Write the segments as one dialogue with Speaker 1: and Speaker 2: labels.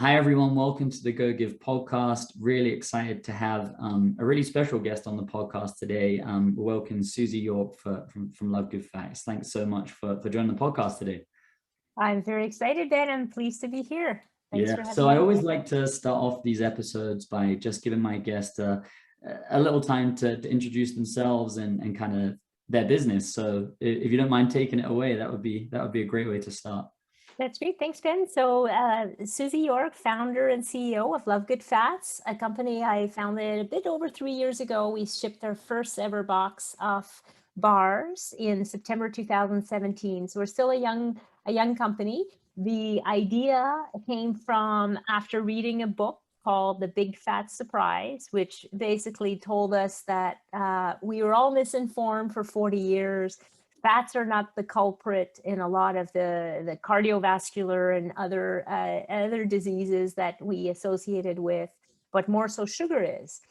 Speaker 1: Hi, everyone. Welcome to the Go Give podcast. Really excited to have a really special guest on the podcast today. Welcome Suzie Yorke from Love Good Facts. Thanks so much for joining the podcast today.
Speaker 2: I'm very excited, Ben. I'm pleased to be here. Thanks for having
Speaker 1: So
Speaker 2: me.
Speaker 1: I always like to start off these episodes by just giving my guest a little time to introduce themselves and kind of their business. So if you don't mind taking it away, that would be a great way to start.
Speaker 2: That's great. Thanks, Ben. So Suzie Yorke, founder and CEO of Love Good Fats, a company I founded a bit over 3 years ago. We shipped our first ever box of bars in September 2017. So we're still a young company. The idea came from after reading a book called The Big Fat Surprise, which basically told us that we were all misinformed for 40 years. Fats are not the culprit in a lot of the cardiovascular and other diseases that we associated with, but more so sugar is.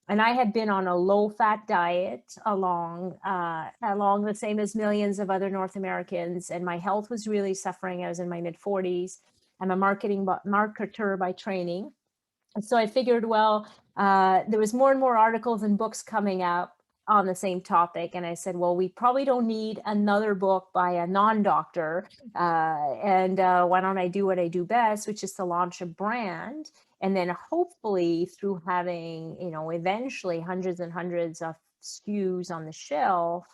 Speaker 2: And I had been on a low-fat diet along the same as millions of other North Americans, and my health was really suffering. I was in my mid-40s. I'm a marketer by training. And so I figured, well, there was more and more articles and books coming out on the same topic. And I said, well, we probably don't need another book by a non-doctor. Why don't I do what I do best, which is to launch a brand. And then hopefully through having, eventually hundreds and hundreds of SKUs on the shelf,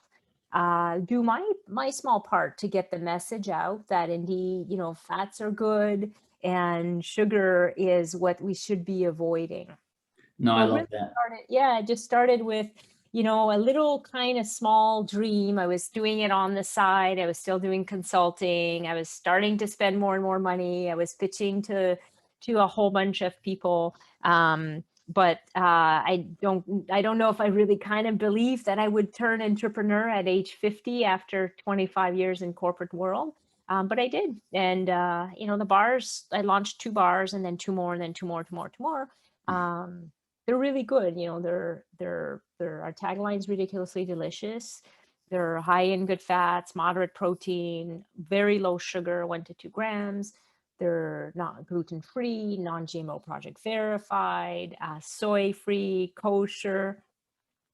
Speaker 2: do my small part to get the message out that indeed, fats are good and sugar is what we should be avoiding.
Speaker 1: No, I love that.
Speaker 2: It just started with, a little kind of small dream. I was doing it on the side. I was still doing consulting. I was starting to spend more and more money. I was pitching to a whole bunch of people. But I don't know if I really kind of believed that I would turn entrepreneur at age 50 after 25 years in corporate world. But I did. And, the bars, I launched 2 bars and then 2 more and then 2 more. They're really good. Our tagline's ridiculously delicious. They're high in good fats, moderate protein, very low sugar, 1 to 2 grams. They're not gluten-free, non-GMO project verified, soy-free, kosher,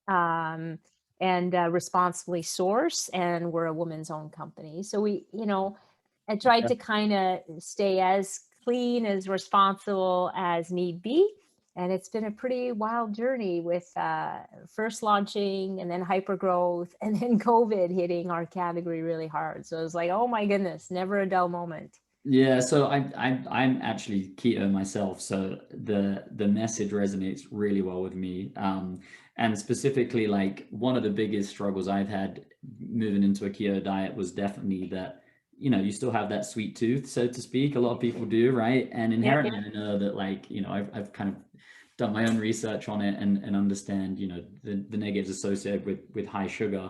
Speaker 2: and responsibly sourced. And we're a woman's owned company. So I tried to kind of stay as clean, as responsible as need be. And it's been a pretty wild journey with first launching and then hyper growth and then COVID hitting our category really hard. So it was like, oh my goodness, never a dull moment.
Speaker 1: Yeah, so I'm actually keto myself, so the message resonates really well with me. And specifically, like one of the biggest struggles I've had moving into a keto diet was definitely that, you still have that sweet tooth, so to speak. A lot of people do, right? And inherently, I know that, like, I've kind of done my own research on it and understand, the negatives associated with high sugar.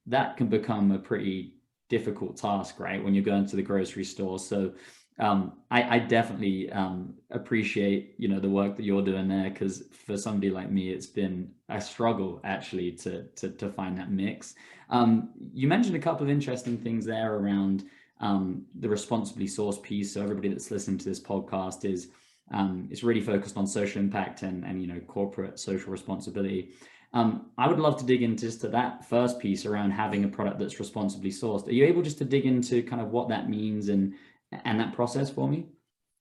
Speaker 1: That can become a pretty difficult task, right, when you're going to the grocery store. So I definitely appreciate the work that you're doing there, because for somebody like me, it's been a struggle actually to find that mix. You mentioned a couple of interesting things there around the responsibly sourced piece. So everybody that's listening to this podcast is it's really focused on social impact and corporate social responsibility. I would love to dig into just to that first piece around having a product that's responsibly sourced. Are you able just to dig into kind of what that means and that process for me?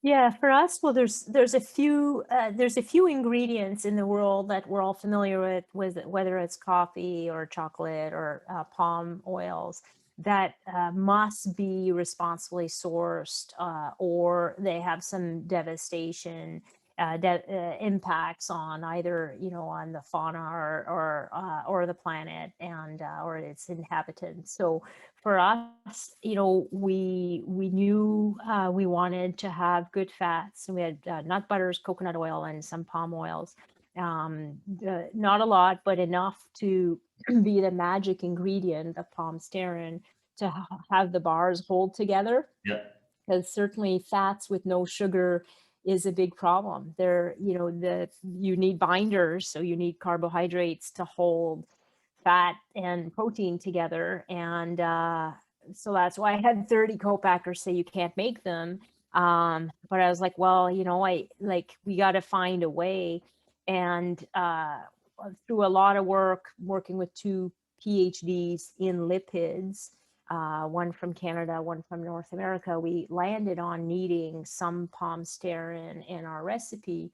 Speaker 2: Yeah, for us, well, there's a few ingredients in the world that we're all familiar with whether it's coffee or chocolate or palm oils that must be responsibly sourced, or they have some devastation impacts on either on the fauna or the planet and or its inhabitants. So for us, we knew we wanted to have good fats, and we had nut butters, coconut oil, and some palm oils. Not a lot, but enough to be the magic ingredient of palm stearin to have the bars hold together.
Speaker 1: Yeah.
Speaker 2: Because certainly fats with no sugar is a big problem. You need binders, so you need carbohydrates to hold fat and protein together. And so that's why I had 30 co-packers say you can't make them. But I was like, well, we got to find a way. And through a lot of working with two PhDs in lipids, one from Canada, one from North America, we landed on needing some palm stearin in our recipe.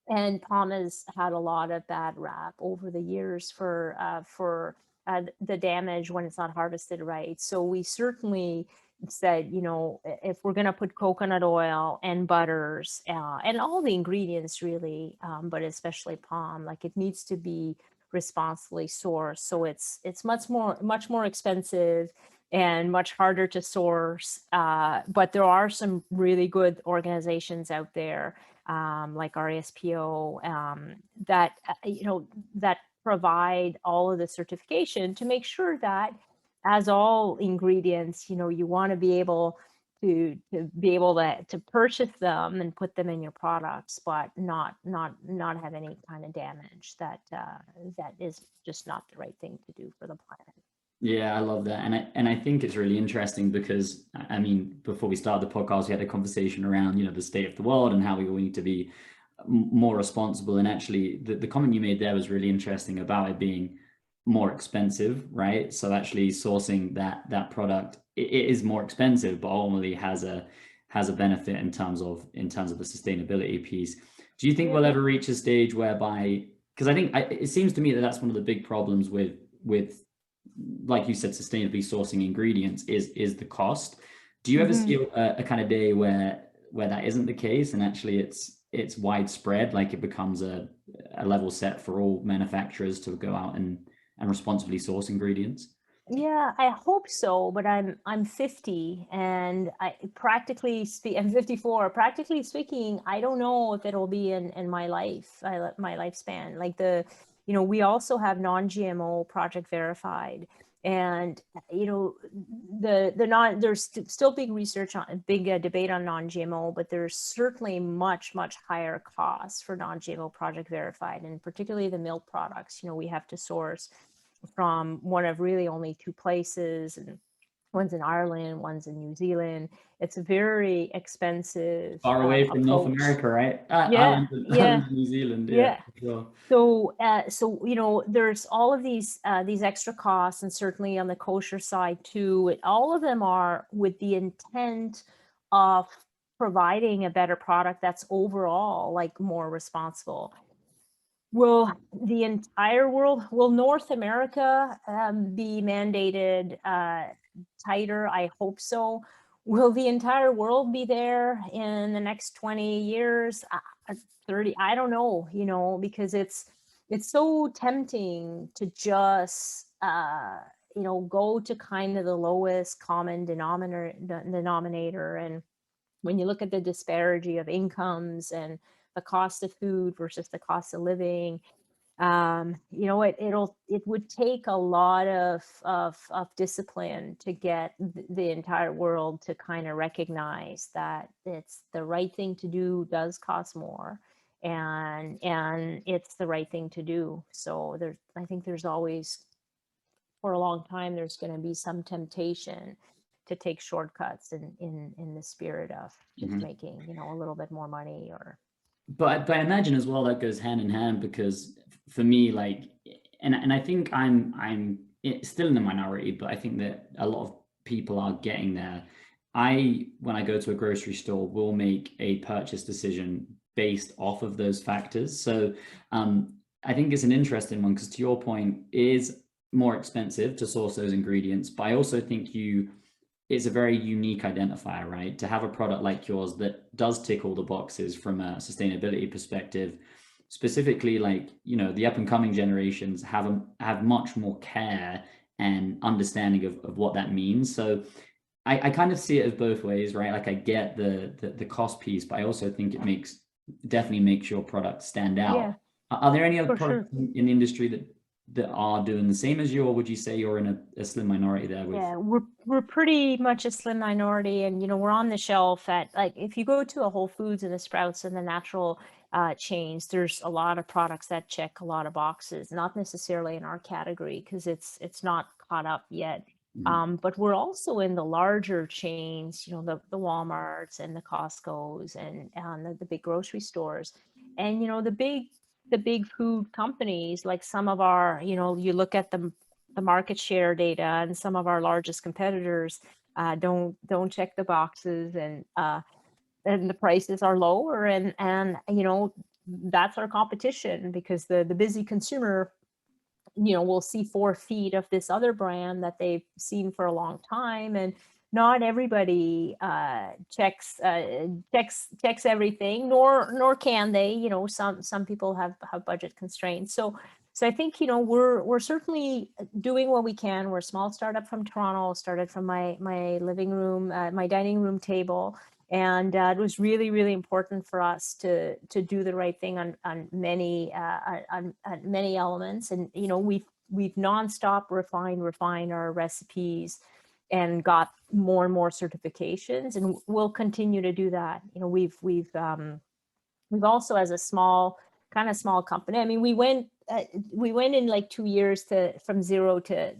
Speaker 2: And palm has had a lot of bad rap over the years for the damage when it's not harvested right. So we certainly said, if we're going to put coconut oil and butters and all the ingredients really, but especially palm, like it needs to be responsibly sourced. So it's much more expensive and much harder to source. But there are some really good organizations out there, like RESPO, that provide all of the certification to make sure that, as all ingredients, you want to be able to purchase them and put them in your products, but not have any kind of damage that is just not the right thing to do for the planet.
Speaker 1: Yeah, I love that. And I think it's really interesting because I mean, before we started the podcast, we had a conversation around, the state of the world and how we all need to be more responsible. And actually the comment you made there was really interesting about it being more expensive, right? So actually sourcing that product, it is more expensive, but ultimately has a benefit in terms of the sustainability piece. Do you think we'll ever reach a stage whereby, because I think it seems to me that that's one of the big problems with like you said, sustainably sourcing ingredients is the cost. Do you ever see a kind of day where that isn't the case and actually it's widespread, like it becomes a level set for all manufacturers to go out and responsibly source ingredients?
Speaker 2: Yeah, I hope so, but I'm 50 and I'm 54. Practically speaking, I don't know if it'll be in my my lifespan. We also have non-GMO project verified, and the non there's still big research on big debate on non-GMO, but there's certainly much higher costs for non-GMO project verified, and particularly the milk products. We have to source from one of really only two places, and one's in Ireland, one's in New Zealand. It's a very expensive
Speaker 1: Far away from North
Speaker 2: approach.
Speaker 1: America, right?
Speaker 2: Yeah,
Speaker 1: Ireland
Speaker 2: yeah,
Speaker 1: and New Zealand, yeah,
Speaker 2: yeah.
Speaker 1: for sure.
Speaker 2: So there's all of these extra costs, and certainly on the kosher side too. All of them are with the intent of providing a better product that's overall like more responsible. Will the entire world, will North America be mandated tighter? I hope so. Will the entire world be there in the next 20 years? 30? I don't know, because it's so tempting to just go to kind of the lowest common denominator. And when you look at the disparity of incomes and the cost of food versus the cost of living, it would take a lot of discipline to get the entire world to kind of recognize that it's the right thing to do, does cost more, and it's the right thing to do. So I think there's always, for a long time, there's going to be some temptation to take shortcuts in the spirit of just making a little bit more money.
Speaker 1: But I imagine as well that goes hand in hand, because for me, like, and I think I'm still in the minority, but I think that a lot of people are getting there. When I go to a grocery store, will make a purchase decision based off of those factors. So I think it's an interesting one because, to your point, it is more expensive to source those ingredients, but I also think it's a very unique identifier, right? To have a product like yours that does tick all the boxes from a sustainability perspective, specifically, like, the up and coming generations have much more care and understanding of what that means. So I kind of see it as both ways, right? Like I get the cost piece, but I also think it definitely makes your product stand out.
Speaker 2: Yeah,
Speaker 1: Are there any other
Speaker 2: for
Speaker 1: products
Speaker 2: sure.
Speaker 1: in the industry that are doing the same as you, or would you say you're in a slim minority there with?
Speaker 2: Yeah, we're pretty much a slim minority, and we're on the shelf at, like, if you go to a Whole Foods and the Sprouts and the natural chains, there's a lot of products that check a lot of boxes, not necessarily in our category because it's not caught up yet. But we're also in the larger chains, the Walmarts and the Costco's and the big grocery stores. And, the big food companies, like some of our, you look at the market share data, and some of our largest competitors don't check the boxes, and the prices are lower, and that's our competition, because the busy consumer will see 4 feet of this other brand that they've seen for a long time, and not everybody checks everything, nor can they. Some people have budget constraints. So I think we're certainly doing what we can. We're a small startup from Toronto, started from my living room, my dining room table. And it was really, really important for us to do the right thing on many elements. And we've nonstop refined our recipes, and got more and more certifications, and we'll continue to do that. We've also, as a small company, I mean, we went in like 2 years from zero to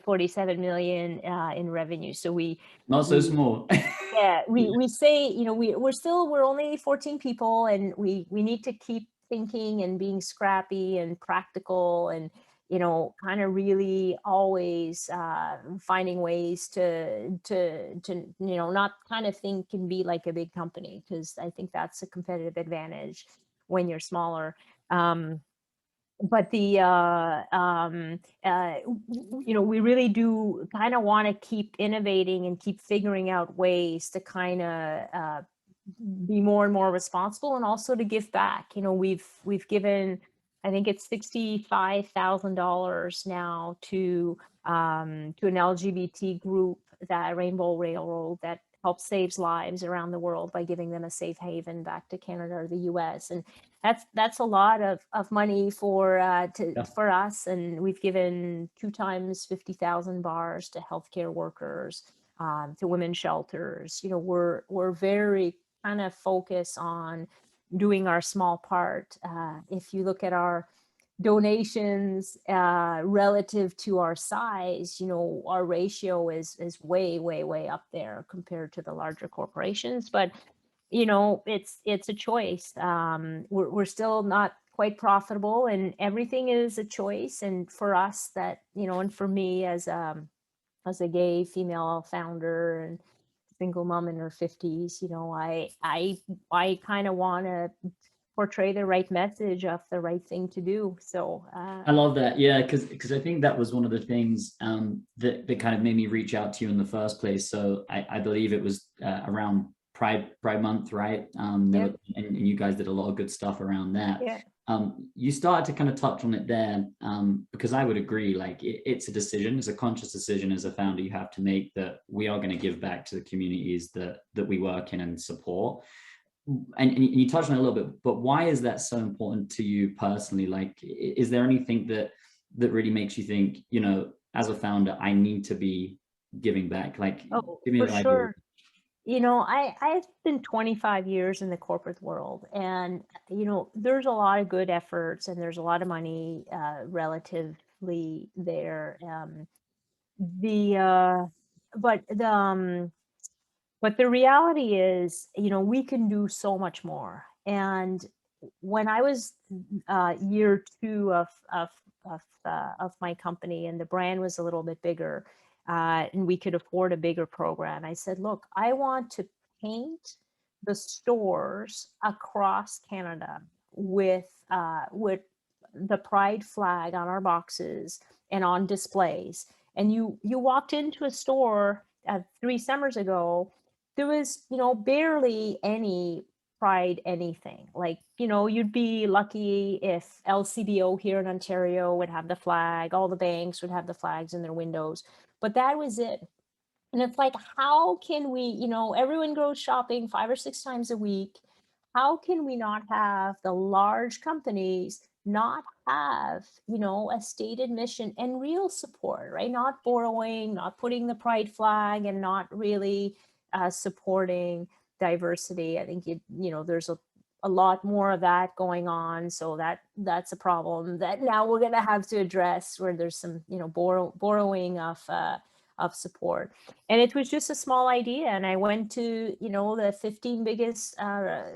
Speaker 2: 47 million in revenue. So
Speaker 1: Not so small.
Speaker 2: yeah, we say, we're only 14 people, and we need to keep thinking and being scrappy and practical, and kind of really always finding ways to not kind of think and be like a big company, because I think that's a competitive advantage when you're smaller. But we really do kind of want to keep innovating and keep figuring out ways to kind of be more and more responsible, and also to give back. We've given, I think it's $65,000 now to an LGBT group, that Rainbow Railroad, that helps saves lives around the world by giving them a safe haven back to Canada or the US. And that's a lot of money for us. And we've given 2 times 50,000 bars to healthcare workers, to women's shelters. We're very kind of focused on doing our small part. If you look at our donations relative to our size, our ratio is way, way, way up there compared to the larger corporations. But it's a choice. We're still not quite profitable, and everything is a choice. And for us, that and for me, as a gay female founder and single mom in her 50s, I kind of want to portray the right message of the right thing to do. So
Speaker 1: I love that. Yeah, because I think that was one of the things that kind of made me reach out to you in the first place. So I believe it was around Pride Month, right?
Speaker 2: Yep.
Speaker 1: And you guys did a lot of good stuff around that.
Speaker 2: Yeah.
Speaker 1: You started to kind of touch on it there, because I would agree, like it's a decision, it's a conscious decision as a founder you have to make, that we are going to give back to the communities that we work in and support. And you touched on it a little bit, but why is that so important to you personally? Like, is there anything that really makes you think, as a founder, I need to be giving back? Like, give me
Speaker 2: For
Speaker 1: an idea.
Speaker 2: sure. I've been 25 years in the corporate world, and there's a lot of good efforts, and there's a lot of money relatively there. But the reality is, we can do so much more. And when I was year 2 of my company, and the brand was a little bit bigger, and we could afford a bigger program, I said, look, I want to paint the stores across Canada with the Pride flag on our boxes and on displays. And you walked into a store 3 summers ago, there was barely any Pride anything. Like, you'd be lucky if LCBO here in Ontario would have the flag, all the banks would have the flags in their windows, but that was it. And it's like, how can we, everyone goes shopping 5 or 6 times a week. How can we not have the large companies not have, a stated mission and real support, right? Not borrowing, not putting the Pride flag, and not really supporting diversity. I think there's a lot more of that going on. So that's a problem that now we're going to have to address, where there's some, borrowing of support. And it was just a small idea. And I went to, the 15 biggest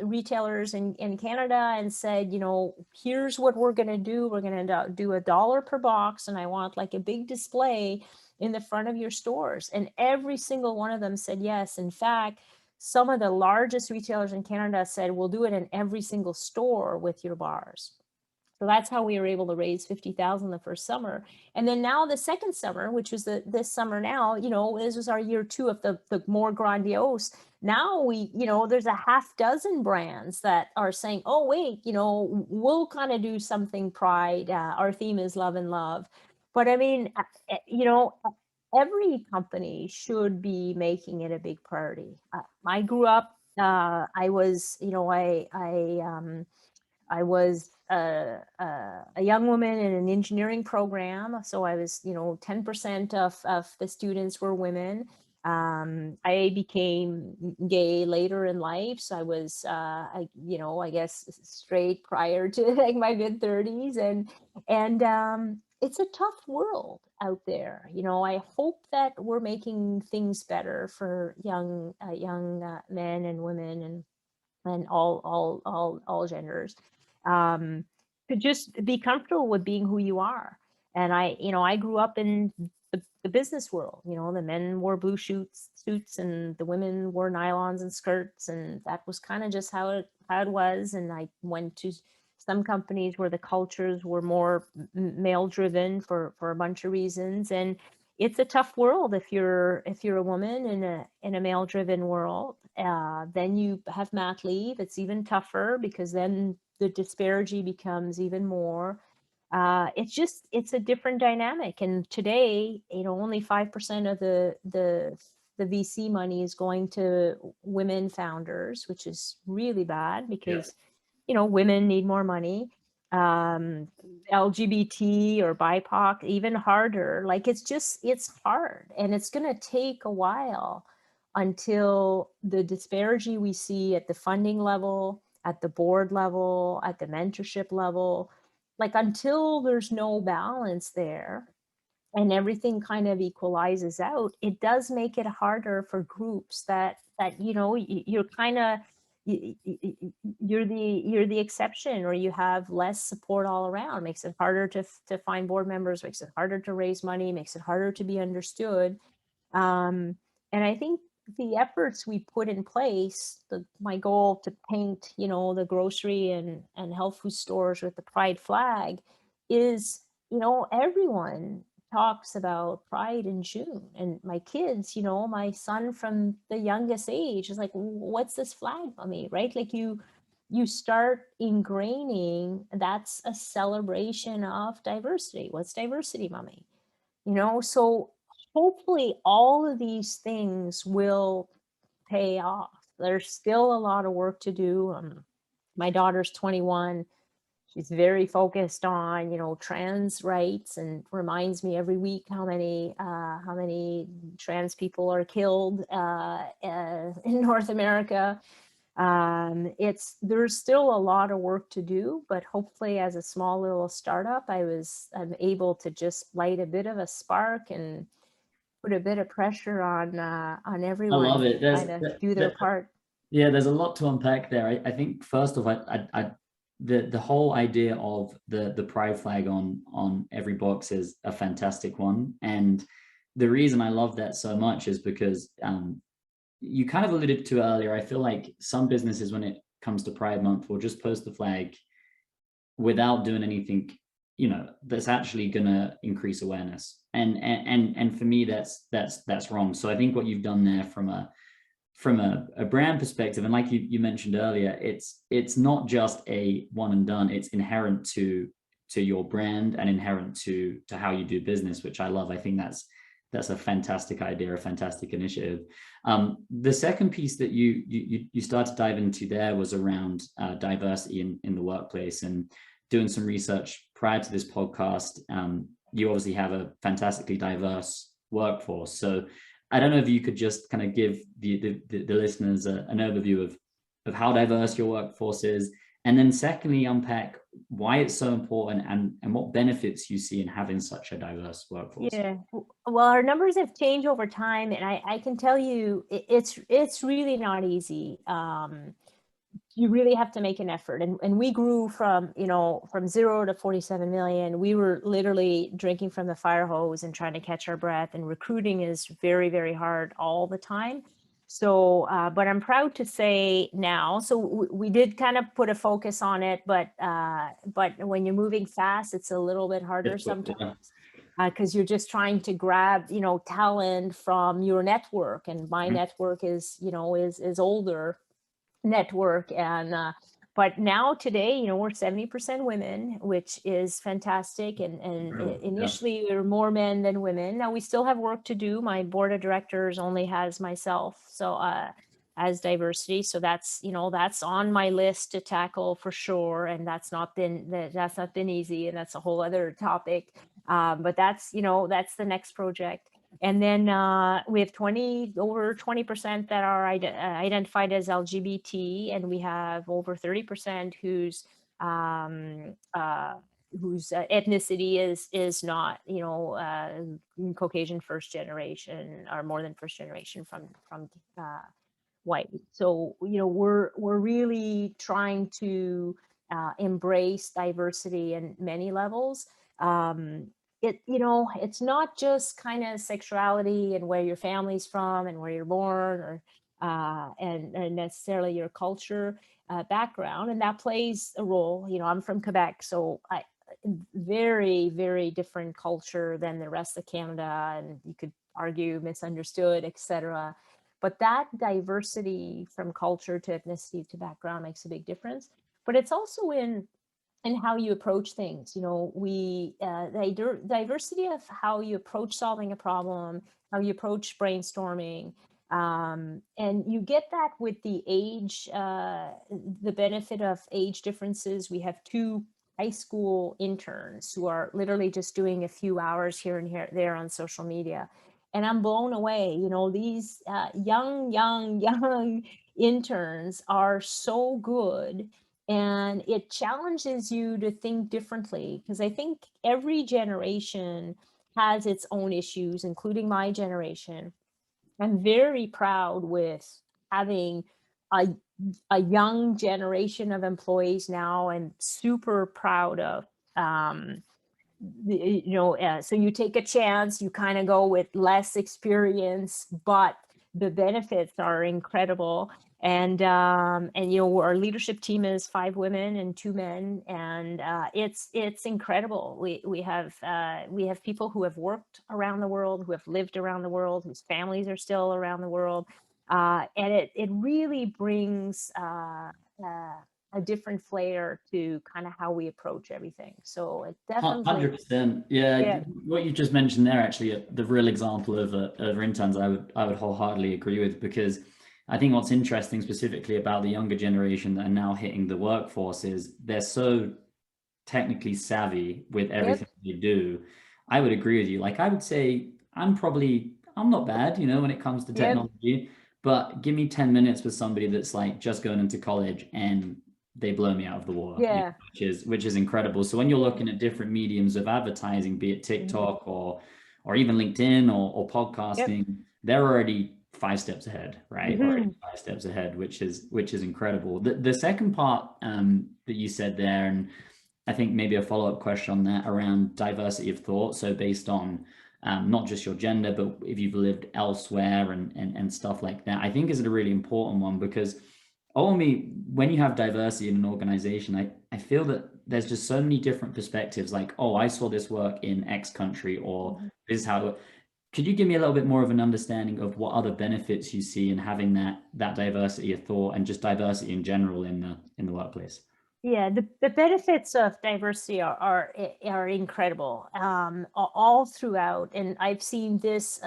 Speaker 2: retailers in Canada and said, here's what we're going to do. We're going to do $1 per box. And I want like a big display in the front of your stores. And every single one of them said yes. In fact, some of the largest retailers in Canada said, we'll do it in every single store with your bars. So that's how we were able to raise 50,000 the first summer. And then now the second summer, which was this summer now, this was our year 2 of the more grandiose. Now there's a half dozen brands that are saying, oh, wait, we'll kind of do something pride. Our theme is love and love. But I mean, every company should be making it a big priority. I grew up, I was, I was a young woman in an engineering program. So I was, 10% of the students were women. I became gay later in life. So I was, I guess straight prior to like my mid 30s. And it's a tough world out there. I hope that we're making things better for young men and women and all genders, to just be comfortable with being who you are. And I grew up in the business world. The men wore blue suits and the women wore nylons and skirts, and that was kind of just how it was. And I went to some companies where the cultures were more male driven for a bunch of reasons. And it's a tough world if you're a woman in a male driven world. Then you have mat leave. It's even tougher because then the disparity becomes even more. It's a different dynamic. And today, only 5% of the VC money is going to women founders, which is really bad because women need more money. LGBT or BIPOC, even harder. Like it's hard, and it's going to take a while until the disparity we see at the funding level, at the board level, at the mentorship level, like until there's no balance there and everything kind of equalizes out, it does make it harder for groups that you're kind of you're the exception, or you have less support all around. Makes it harder to find board members, makes it harder to raise money, makes it harder to be understood. And I think the efforts we put in place, my goal to paint, the grocery and health food stores with the pride flag is, everyone talks about pride in June. And my kids, my son from the youngest age is like, what's this flag, mommy? Right? Like you start ingraining, that's a celebration of diversity. What's diversity, mommy? So hopefully all of these things will pay off. There's still a lot of work to do. My daughter's 21. She's very focused on, trans rights, and reminds me every week how many trans people are killed in North America. There's still a lot of work to do, but hopefully as a small little startup, I'm able to just light a bit of a spark and put a bit of pressure on everyone.
Speaker 1: I love it.
Speaker 2: To do their part.
Speaker 1: Yeah, there's a lot to unpack there. I think first of all, the whole idea of the pride flag on every box is a fantastic one. And the reason I love that so much is because you kind of alluded to earlier, I feel like some businesses, when it comes to Pride Month, will just post the flag without doing anything, that's actually gonna increase awareness. And for me, that's wrong. So I think what you've done there from a brand perspective, and like you mentioned earlier, it's not just a one and done, it's inherent to your brand and inherent to how you do business, which I love. I think that's a fantastic idea, a fantastic initiative. The second piece that you started to dive into there was around diversity in the workplace, and doing some research prior to this podcast. You obviously have a fantastically diverse workforce. So I don't know if you could just kind of give the listeners an overview of how diverse your workforce is, And then secondly, unpack why it's so important and what benefits you see in having such a diverse workforce.
Speaker 2: Yeah. Well, our numbers have changed over time, and I can tell you it's really not easy. You really have to make an effort. And we grew from, from 0 to 47 million. We were literally drinking from the fire hose and trying to catch our breath. And recruiting is very, very hard all the time. So, but I'm proud to say now, so we did kind of put a focus on it, but when you're moving fast, it's a little bit harder sometimes. Because you're just trying to grab, talent from your network, and my network is, is older network. And but now today, we're 70% women, which is fantastic. And initially there were more men than women. Now we still have work to do. My board of directors only has myself, so as diversity. So that's, that's on my list to tackle for sure. And that's not been easy, and that's a whole other topic. But that's, that's the next project. And then we have over 20% that are identified as LGBT, and we have over 30% whose ethnicity is not, Caucasian first generation, or more than first generation from white. So, we're really trying to embrace diversity in many levels. It's not just kind of sexuality and where your family's from and where you're born, or and necessarily your culture background, and that plays a role. I'm from Quebec, so very, very different culture than the rest of Canada, and you could argue misunderstood, etc. But that diversity from culture to ethnicity to background makes a big difference. But it's also in how you approach things. The diversity of how you approach solving a problem, how you approach brainstorming, and you get that with the age, the benefit of age differences. We have 2 high school interns who are literally just doing a few hours here and there on social media, and I'm blown away. These young interns are so good, and it challenges you to think differently, because I think every generation has its own issues, including my generation. I'm very proud with having a, a young generation of employees now. I'm super proud of so you take a chance, you kind of go with less experience, but the benefits are incredible. And our leadership team is 5 women and 2 men, and it's incredible. We have people who have worked around the world, who have lived around the world, whose families are still around the world, and it really brings a different flair to kind of how we approach everything. So it definitely
Speaker 1: 100%. Yeah,
Speaker 2: yeah.
Speaker 1: what you just mentioned there, actually, the real example of interns, I would wholeheartedly agree with, because I think what's interesting specifically about the younger generation that are now hitting the workforce is they're so technically savvy with everything they do. I would agree with you. Like, I would say I'm not bad, when it comes to technology, but give me 10 minutes with somebody that's like just going into college and they blow me out of the water,
Speaker 2: Yeah.
Speaker 1: which is incredible. So when you're looking at different mediums of advertising, be it TikTok or even LinkedIn or podcasting, they're already 5 steps ahead, right? Already 5 steps ahead, which is incredible. The second part that you said there, and I think maybe a follow-up question on that, around diversity of thought. So based on not just your gender, but if you've lived elsewhere and stuff like that, I think is a really important one, because only when you have diversity in an organization, I feel that there's just so many different perspectives. Like, oh, I saw this work in X country, or this is how it works. Could you give me a little bit more of an understanding of what other benefits you see in having that diversity of thought and just diversity in general in the workplace?
Speaker 2: Yeah, the benefits of diversity are incredible, all throughout. And I've seen this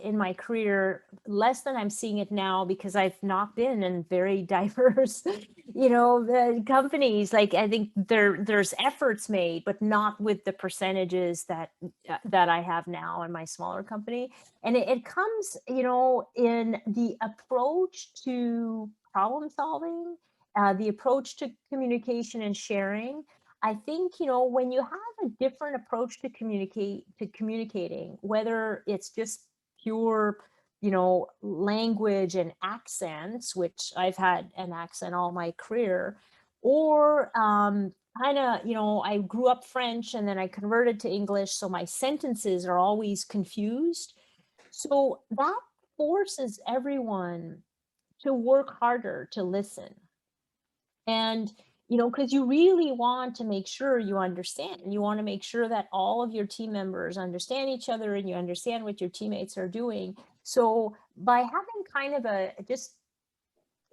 Speaker 2: in my career less than I'm seeing it now, because I've not been in very diverse, the companies. Like, I think there's efforts made, but not with the percentages that I have now in my smaller company. And it comes, in the approach to problem solving, the approach to communication and sharing. I think, when you have a different approach to communicating, whether it's just pure, language and accents, which I've had an accent all my career, or kind of, I grew up French and then I converted to English, so my sentences are always confused. So that forces everyone to work harder to listen. And, because you really want to make sure you understand. You want to make sure that all of your team members understand each other and you understand what your teammates are doing. So by having kind of just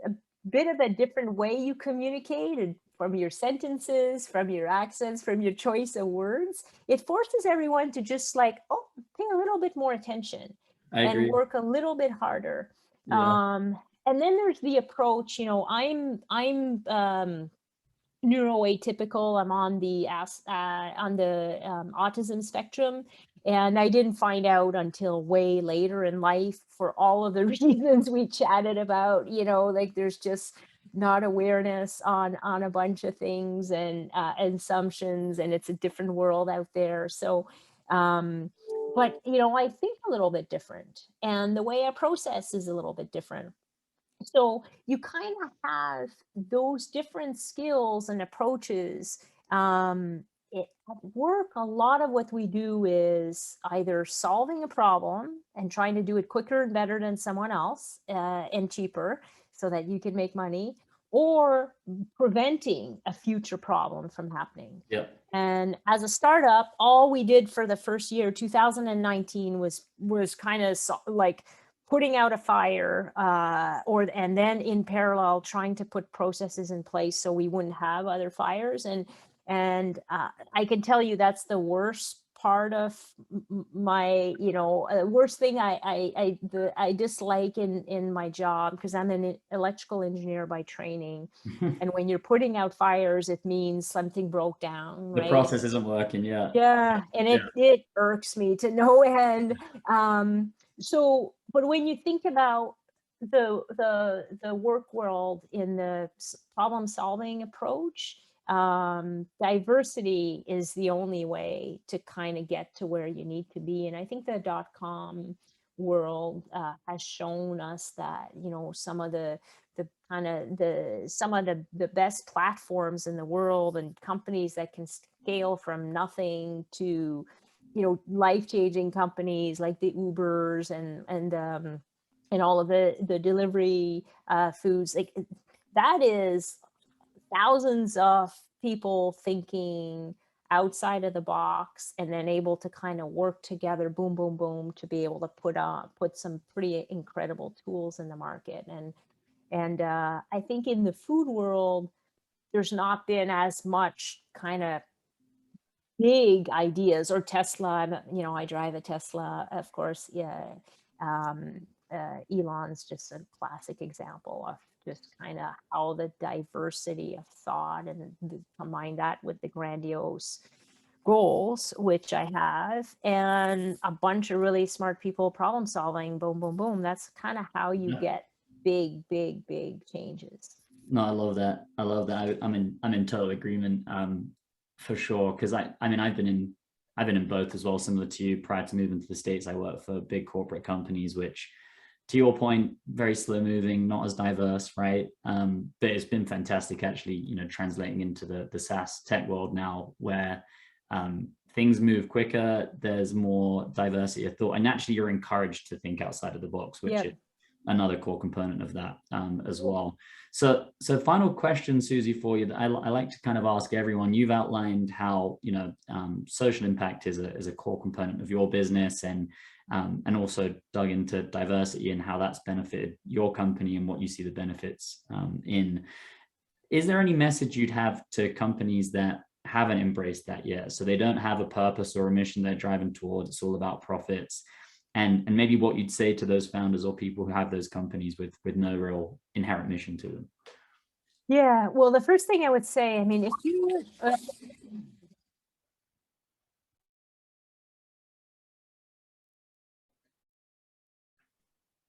Speaker 2: a bit of a different way you communicate, from your sentences, from your accents, from your choice of words, it forces everyone to just pay a little bit more attention and work a little bit harder.
Speaker 1: Yeah.
Speaker 2: And then there's the approach, I'm neuroatypical. I'm on the autism spectrum, and I didn't find out until way later in life, for all of the reasons we chatted about. There's just not awareness on a bunch of things, and assumptions, and it's a different world out there. So but I think a little bit different, and the way I process is a little bit different. So you kind of have those different skills and approaches. At work, a lot of what we do is either solving a problem and trying to do it quicker and better than someone else, and cheaper, so that you can make money, or preventing a future problem from happening.
Speaker 1: Yeah.
Speaker 2: And as a startup, all we did for the first year, 2019, was kind of putting out a fire, and then in parallel trying to put processes in place so we wouldn't have other fires. And I can tell you that's the worst part of my, worst thing I dislike in my job, because I'm an electrical engineer by training. And when you're putting out fires, it means something broke down,
Speaker 1: The
Speaker 2: right?
Speaker 1: process isn't working. Yeah.
Speaker 2: Yeah, and it irks me to no end. So, but when you think about the work world in the problem solving approach, diversity is the only way to kind of get to where you need to be. And I think the .com world has shown us that, some of the best platforms in the world, and companies that can scale from nothing to, life-changing companies like the Ubers and all of the delivery foods, that is thousands of people thinking outside of the box, and then able to kind of work together, boom, boom, boom, to be able to put some pretty incredible tools in the market. And I think in the food world, there's not been as much kind of big ideas, or Tesla. I drive a Tesla, of course. Yeah. Elon's just a classic example of just kind of how the diversity of thought, and combine that with the grandiose goals, which I have, and a bunch of really smart people problem solving, boom, boom, boom. That's kind of how you get big, big, big changes.
Speaker 1: No, I love that. I love that. I'm in total agreement, for sure. Because I've been in both as well, similar to you. Prior to moving to the States, I worked for big corporate companies, which, to your point, very slow moving, not as diverse, right? But it's been fantastic, actually, translating into the SaaS tech world now, where things move quicker, there's more diversity of thought, and actually you're encouraged to think outside of the box, which is another core component of that, as well. So final question, Suzie, for you, that I like to kind of ask everyone. You've outlined how social impact is a core component of your business, and also dug into diversity and how that's benefited your company and what you see the benefits in. Is there any message you'd have to companies that haven't embraced that yet? So they don't have a purpose or a mission they're driving towards. It's all about profits. And maybe what you'd say to those founders or people who have those companies with no real inherent mission to them.
Speaker 2: Yeah, well, the first thing I would say, if you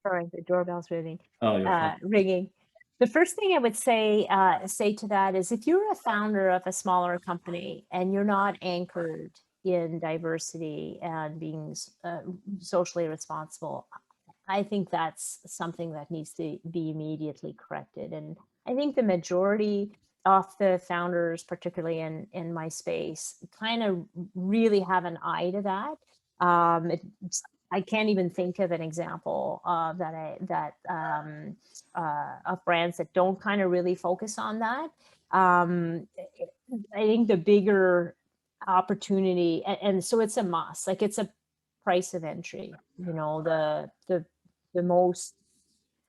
Speaker 2: sorry, the doorbell's ringing.
Speaker 1: Oh, you're fine.
Speaker 2: Ringing. The first thing I would say to that is if you're a founder of a smaller company and you're not anchored in diversity and being socially responsible, I think that's something that needs to be immediately corrected. And I think the majority of the founders, particularly in my space, kind of really have an eye to that. I can't even think of an example of brands that don't kind of really focus on that. I think the bigger opportunity, and so it's a must, like it's a price of entry. The most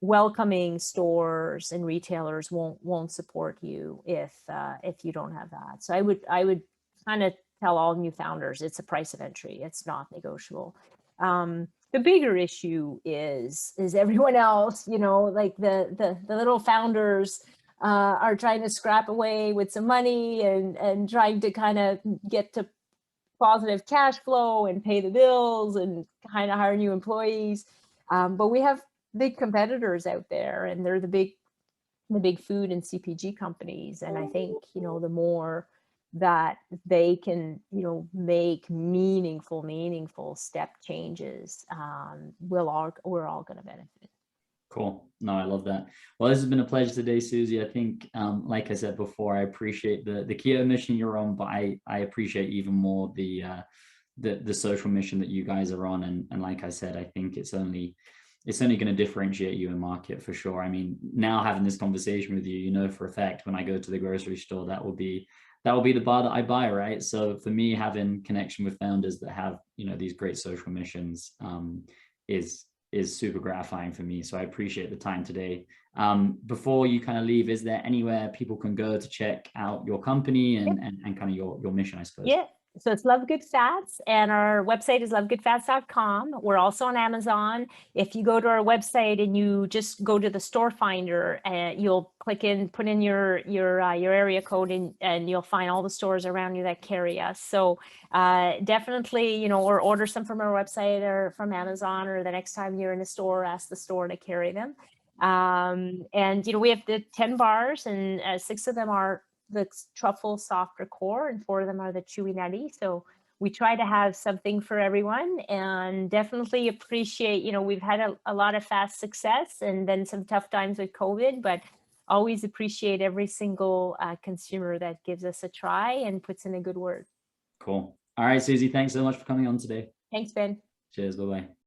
Speaker 2: welcoming stores and retailers won't support you if you don't have that. So I would kind of tell all new founders it's a price of entry. It's not negotiable. The bigger issue is everyone else, like the little founders are trying to scrap away with some money and trying to kind of get to positive cash flow and pay the bills and kind of hire new employees. But we have big competitors out there, and they're the big food and CPG companies. And I think, the more that they can, make meaningful step changes, we're all going to benefit.
Speaker 1: Cool. No, I love that. Well, this has been a pleasure today, Suzie. I think, like I said before, I appreciate the keto mission you're on, but I appreciate even more the social mission that you guys are on. And like I said, I think it's only going to differentiate you in market for sure. I mean, now having this conversation with you, for a fact when I go to the grocery store, that will be the bar that I buy, right? So for me, having connection with founders that have these great social missions is super gratifying for me. So I appreciate the time today. Before you kind of leave, is there anywhere people can go to check out your company and kind of your mission, I suppose?
Speaker 2: Yeah. So it's Love Good Fats, and our website is lovegoodfats.com. We're also on Amazon. If you go to our website and you just go to the store finder, you'll put in your area code, and you'll find all the stores around you that carry us. So definitely, or order some from our website or from Amazon, or the next time you're in a store, ask the store to carry them. And we have the 10 bars, and 6 of them are the truffle softer core, and 4 of them are the chewy nutty. So we try to have something for everyone, and definitely appreciate, we've had a lot of fast success and then some tough times with COVID, but always appreciate every single consumer that gives us a try and puts in a good word.
Speaker 1: Cool. All right, Suzie, thanks so much for coming on today.
Speaker 2: Thanks, Ben.
Speaker 1: Cheers. Bye-bye.